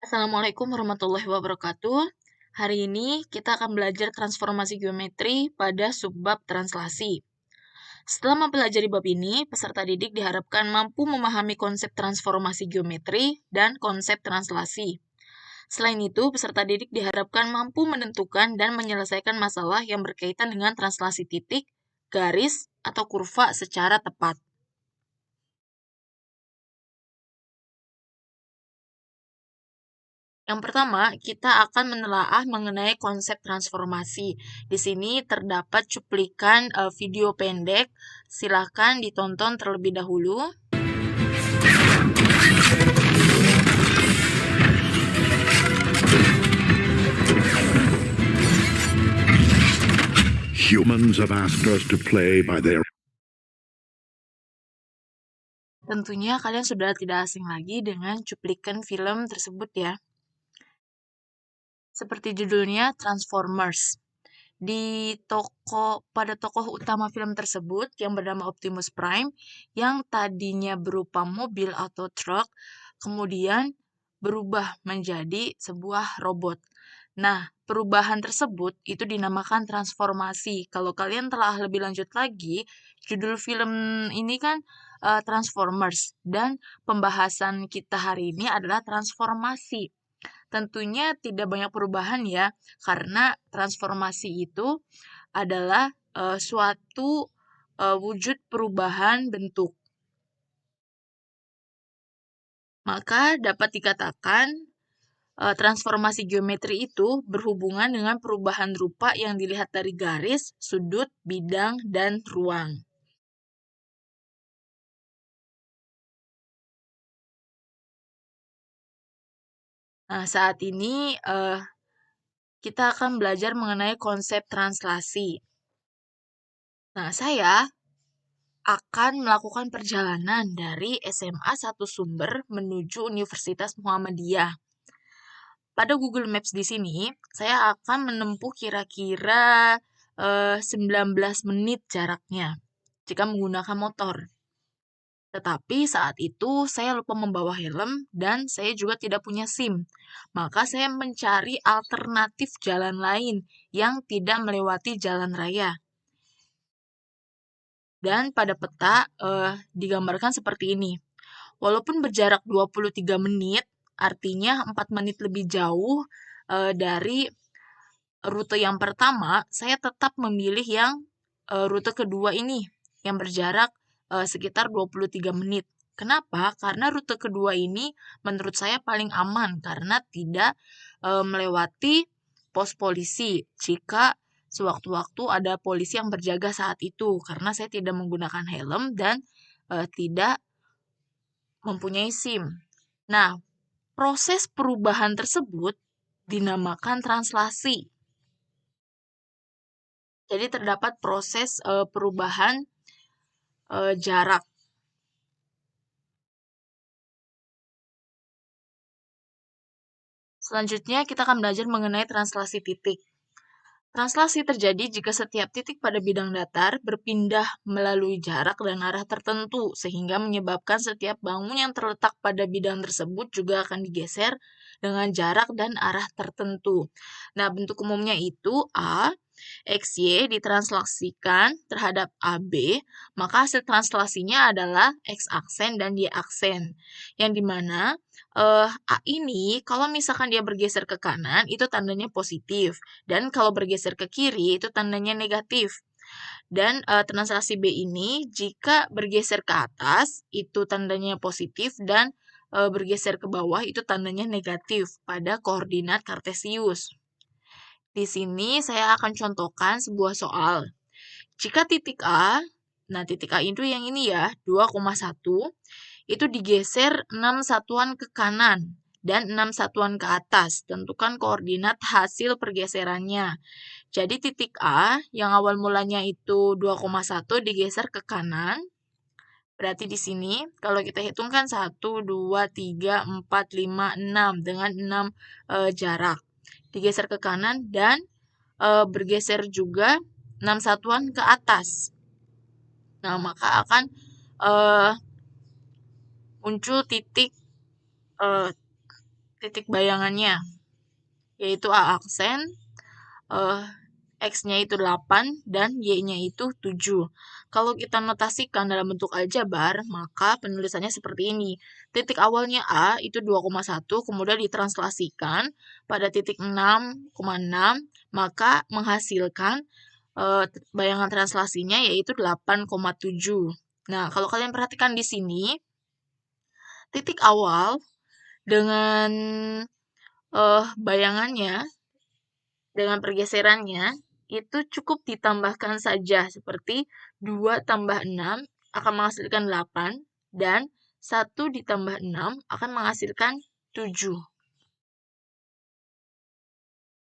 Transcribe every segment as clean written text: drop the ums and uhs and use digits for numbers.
Assalamualaikum warahmatullahi wabarakatuh. Hari ini kita akan belajar transformasi geometri pada subbab translasi. Setelah mempelajari bab ini, peserta didik diharapkan mampu memahami konsep transformasi geometri dan konsep translasi. Selain itu, peserta didik diharapkan mampu menentukan dan menyelesaikan masalah yang berkaitan dengan translasi titik, garis, atau kurva secara tepat. Yang pertama, kita akan menelaah mengenai konsep transformasi. Di sini terdapat cuplikan video pendek. Silakan ditonton terlebih dahulu. Humans have asked us to play by their. Tentunya kalian sudah tidak asing lagi dengan cuplikan film tersebut ya. Seperti judulnya Transformers. Pada tokoh utama film tersebut yang bernama Optimus Prime, yang tadinya berupa mobil atau truk, kemudian berubah menjadi sebuah robot. Nah, perubahan tersebut itu dinamakan transformasi. Kalau kalian telah lebih lanjut lagi, judul film ini kan Transformers, dan pembahasan kita hari ini adalah transformasi. Tentunya tidak banyak perubahan ya, karena transformasi itu adalah suatu wujud perubahan bentuk. Maka dapat dikatakan transformasi geometri itu berhubungan dengan perubahan rupa yang dilihat dari garis, sudut, bidang, dan ruang. Nah, saat ini kita akan belajar mengenai konsep translasi. Nah, saya akan melakukan perjalanan dari SMA 1 Sumber menuju Universitas Muhammadiyah. Pada Google Maps di sini, saya akan menempuh kira-kira 19 menit jaraknya jika menggunakan motor. Tetapi saat itu saya lupa membawa helm dan saya juga tidak punya SIM. Maka saya mencari alternatif jalan lain yang tidak melewati jalan raya. Dan pada peta digambarkan seperti ini. Walaupun berjarak 23 menit, artinya 4 menit lebih jauh dari rute yang pertama, saya tetap memilih yang rute kedua ini, yang berjarak sekitar 23 menit. Kenapa? Karena rute kedua ini menurut saya paling aman, karena tidak melewati pos polisi jika sewaktu-waktu ada polisi yang berjaga saat itu, karena saya tidak menggunakan helm dan tidak mempunyai SIM. Nah, proses perubahan tersebut dinamakan translasi. Jadi terdapat proses perubahan jarak. Selanjutnya kita akan belajar mengenai translasi titik. Translasi terjadi jika setiap titik pada bidang datar berpindah melalui jarak dan arah tertentu, sehingga menyebabkan setiap bangun yang terletak pada bidang tersebut juga akan digeser dengan jarak dan arah tertentu. Nah, bentuk umumnya itu A, XY ditranslasikan terhadap AB, maka hasil translasinya adalah X aksen dan Y aksen. Yang dimana A ini kalau misalkan dia bergeser ke kanan itu tandanya positif, dan kalau bergeser ke kiri itu tandanya negatif. Dan translasi B ini jika bergeser ke atas itu tandanya positif, dan bergeser ke bawah itu tandanya negatif pada koordinat kartesius. Di sini saya akan contohkan sebuah soal. Jika titik A, nah titik A itu yang ini ya, 2,1, itu digeser 6 satuan ke kanan dan 6 satuan ke atas. Tentukan koordinat hasil pergeserannya. Jadi titik A yang awal mulanya itu 2,1 digeser ke kanan. Berarti di sini kalau kita hitungkan 1, 2, 3, 4, 5, 6 dengan 6 jarak. Digeser ke kanan dan bergeser juga 6 satuan ke atas. Nah, maka akan muncul titik titik bayangannya, yaitu A aksen, X-nya itu 8, dan Y-nya itu 7. Kalau kita notasikan dalam bentuk aljabar, maka penulisannya seperti ini. Titik awalnya A itu 2,1, kemudian ditranslasikan pada titik 6,6, maka menghasilkan bayangan translasinya yaitu 8,7. Nah, kalau kalian perhatikan di sini, titik awal dengan bayangannya, dengan pergeserannya, itu cukup ditambahkan saja, seperti 2 tambah 6 akan menghasilkan 8, dan 1 ditambah 6 akan menghasilkan 7.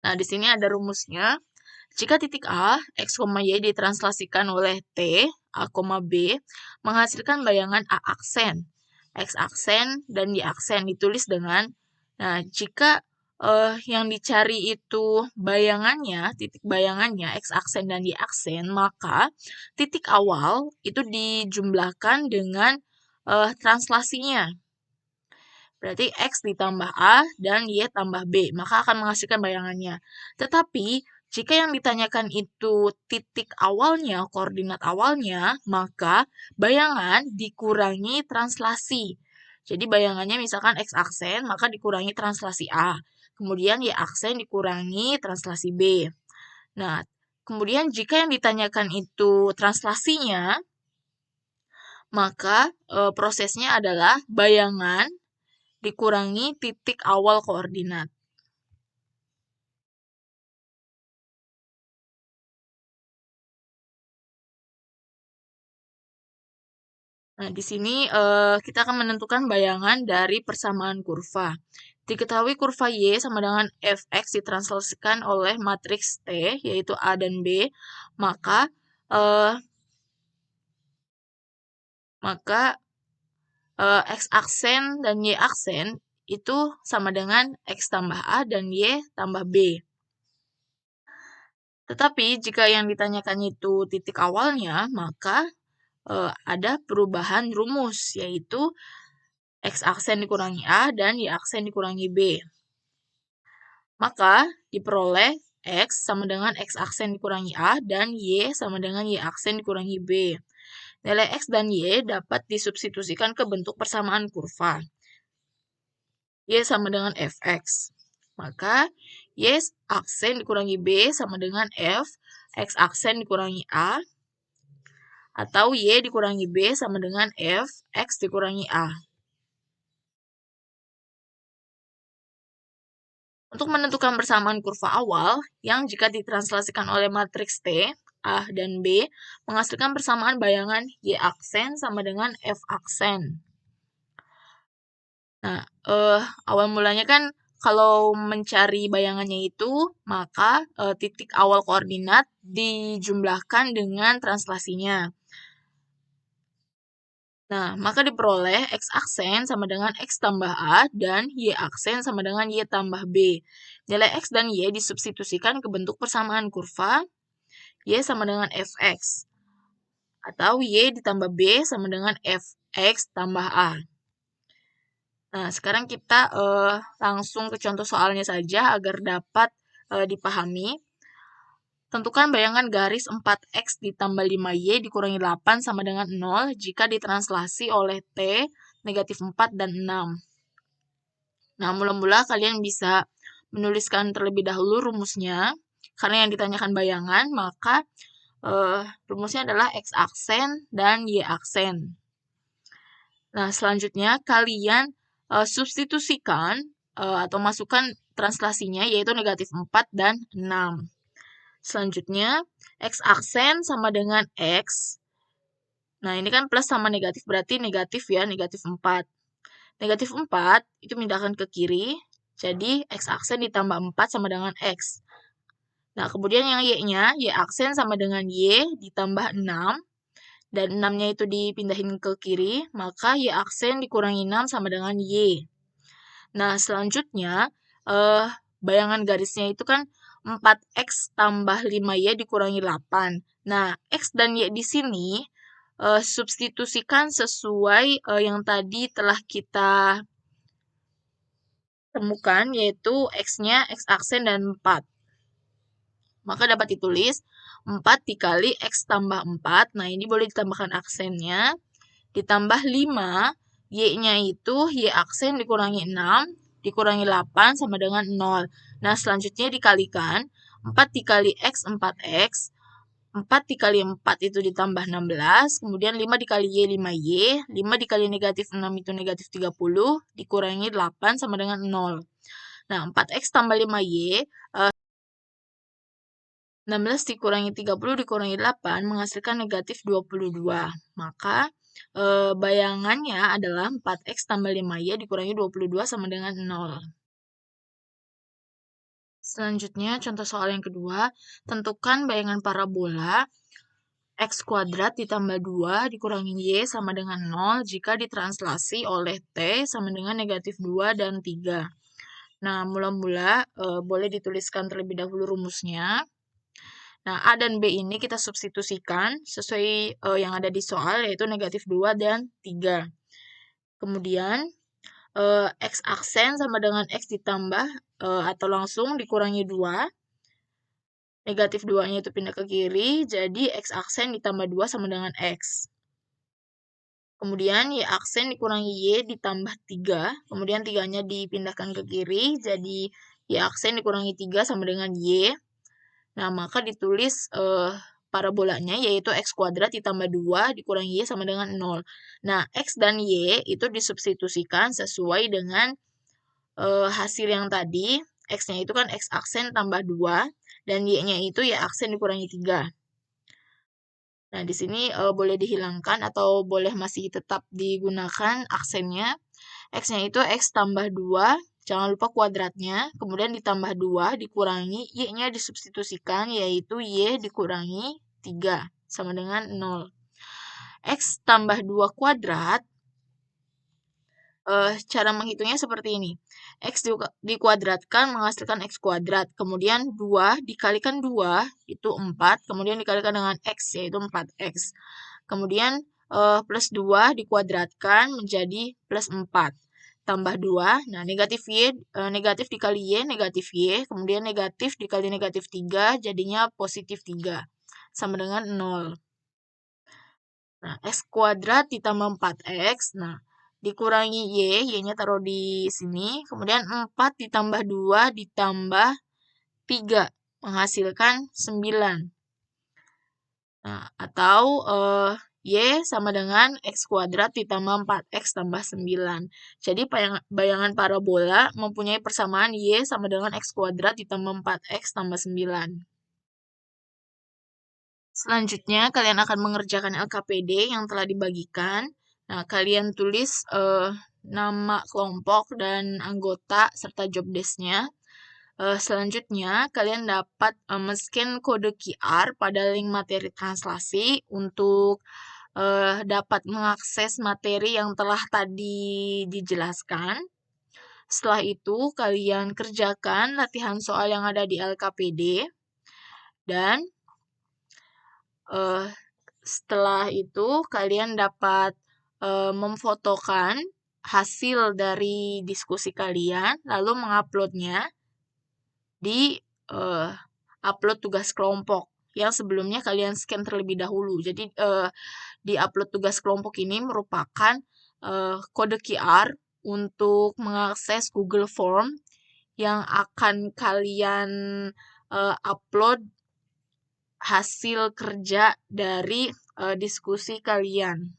Nah, di sini ada rumusnya. Jika titik A, X, Y ditranslasikan oleh T, A, B, menghasilkan bayangan A aksen, X aksen, dan Y aksen ditulis dengan, nah, jika yang dicari itu bayangannya, titik bayangannya, X aksen dan Y aksen, maka titik awal itu dijumlahkan dengan translasinya. Berarti X ditambah A dan Y tambah B, maka akan menghasilkan bayangannya. Tetapi, jika yang ditanyakan itu titik awalnya, koordinat awalnya, maka bayangan dikurangi translasi. Jadi bayangannya misalkan X aksen, maka dikurangi translasi A. Kemudian Y aksen dikurangi translasi B. Nah, kemudian jika yang ditanyakan itu translasinya, maka prosesnya adalah bayangan dikurangi titik awal koordinat. Nah, di sini kita akan menentukan bayangan dari persamaan kurva. Diketahui kurva Y sama dengan Fx ditranslasikan oleh matriks T, yaitu A dan B, maka X aksen dan Y aksen itu sama dengan X tambah A dan Y tambah B. Tetapi jika yang ditanyakan itu titik awalnya, maka ada perubahan rumus, yaitu X aksen dikurangi A dan Y aksen dikurangi B. Maka diperoleh X sama dengan X aksen dikurangi A dan Y sama dengan Y aksen dikurangi B. Nilai X dan Y dapat disubstitusikan ke bentuk persamaan kurva. Y sama dengan Fx. Maka Y aksen dikurangi B sama dengan F, X aksen dikurangi A, atau Y dikurangi B sama dengan F, X dikurangi A. Untuk menentukan persamaan kurva awal, yang jika ditranslasikan oleh matriks T, A dan B, menghasilkan persamaan bayangan Y aksen sama dengan F aksen. Nah, awal mulanya kan kalau mencari bayangannya itu, maka titik awal koordinat dijumlahkan dengan translasinya. Nah, maka diperoleh X aksen sama dengan X tambah A dan Y aksen sama dengan Y tambah B. Nilai X dan Y disubstitusikan ke bentuk persamaan kurva Y sama dengan Fx. Atau Y ditambah B sama dengan Fx tambah A. Nah, sekarang kita langsung ke contoh soalnya saja agar dapat dipahami. Tentukan bayangan garis 4X ditambah 5Y dikurangi 8 sama dengan 0 jika ditranslasi oleh T negatif 4 dan 6. Nah, mula-mula kalian bisa menuliskan terlebih dahulu rumusnya. Karena yang ditanyakan bayangan, maka rumusnya adalah X aksen dan Y aksen. Nah, selanjutnya kalian substitusikan atau masukkan translasinya, yaitu negatif 4 dan 6. Selanjutnya, X aksen sama dengan X. Nah, ini kan plus sama negatif, berarti negatif ya, negatif 4. Negatif 4 itu pindahkan ke kiri, jadi X aksen ditambah 4 sama dengan X. Nah, kemudian yang Y-nya, Y aksen sama dengan Y ditambah 6, dan 6-nya itu dipindahin ke kiri, maka Y aksen dikurangi 6 sama dengan Y. Nah, selanjutnya, bayangan garisnya itu kan 4X tambah 5Y dikurangi 8. Nah, X dan Y di sini substitusikan sesuai yang tadi telah kita temukan, yaitu X-nya, X aksen dan 4. Maka dapat ditulis 4 dikali X tambah 4. Nah, ini boleh ditambahkan aksennya. Ditambah 5, Y-nya itu Y aksen dikurangi 6, dikurangi 8 sama dengan 0. Nah, selanjutnya dikalikan. 4 dikali X, 4X. 4 dikali 4 itu ditambah 16, kemudian 5 dikali Y, 5Y. 5 dikali negatif 6 itu negatif 30, dikurangi 8 sama dengan 0. Nah, 4X tambah 5Y, 16 dikurangi 30 dikurangi 8 menghasilkan negatif 22. Maka bayangannya adalah 4X tambah 5Y dikurangi 22 sama dengan 0. Selanjutnya, contoh soal yang kedua, tentukan bayangan parabola X kuadrat ditambah 2 dikurangi Y sama dengan 0 jika ditranslasi oleh T sama dengan negatif 2 dan 3. Nah, mula-mula boleh dituliskan terlebih dahulu rumusnya. Nah, A dan B ini kita substitusikan sesuai yang ada di soal, yaitu negatif 2 dan 3. Kemudian, X aksen sama dengan X ditambah atau langsung dikurangi 2. Negatif 2-nya itu pindah ke kiri, jadi X aksen ditambah 2 sama dengan X. Kemudian Y aksen dikurangi Y ditambah 3, kemudian 3-nya dipindahkan ke kiri, jadi Y aksen dikurangi 3 sama dengan Y. Nah, maka ditulis parabolanya yaitu X kuadrat ditambah 2 dikurangi Y sama dengan 0. Nah, X dan Y itu disubstitusikan sesuai dengan hasil yang tadi. X-nya itu kan X aksen tambah 2, dan Y-nya itu Y aksen dikurangi 3. Nah, di sini boleh dihilangkan atau boleh masih tetap digunakan aksennya. X-nya itu X tambah 2, jangan lupa kuadratnya, kemudian ditambah 2, dikurangi, Y-nya disubstitusikan, yaitu Y dikurangi 3, sama dengan 0. X tambah 2 kuadrat, cara menghitungnya seperti ini. X dikuadratkan menghasilkan X kuadrat, kemudian 2 dikalikan 2, itu 4, kemudian dikalikan dengan X, yaitu 4X. Kemudian plus 2 dikuadratkan menjadi plus 4. Tambah 2, nah negatif Y, negatif dikali Y, negatif Y, kemudian negatif dikali negatif 3, jadinya positif 3, sama dengan 0. Nah, X kuadrat ditambah 4X, nah, dikurangi Y, Y-nya taruh di sini, kemudian 4 ditambah 2 ditambah 3, menghasilkan 9. Nah, atau Y sama dengan X kuadrat ditambah 4X tambah 9. Jadi bayangan parabola mempunyai persamaan Y sama dengan X kuadrat ditambah 4X tambah 9. Selanjutnya, kalian akan mengerjakan LKPD yang telah dibagikan. Nah, kalian tulis nama kelompok dan anggota serta job desk-nya. Selanjutnya, kalian dapat men-scan kode QR pada link materi translasi untuk dapat mengakses materi yang telah tadi dijelaskan. Setelah itu, kalian kerjakan latihan soal yang ada di LKPD. Dan setelah itu, kalian dapat memfotokan hasil dari diskusi kalian, lalu menguploadnya di upload tugas kelompok yang sebelumnya kalian scan terlebih dahulu. Jadi di upload tugas kelompok ini merupakan kode QR untuk mengakses Google Form yang akan kalian upload hasil kerja dari diskusi kalian.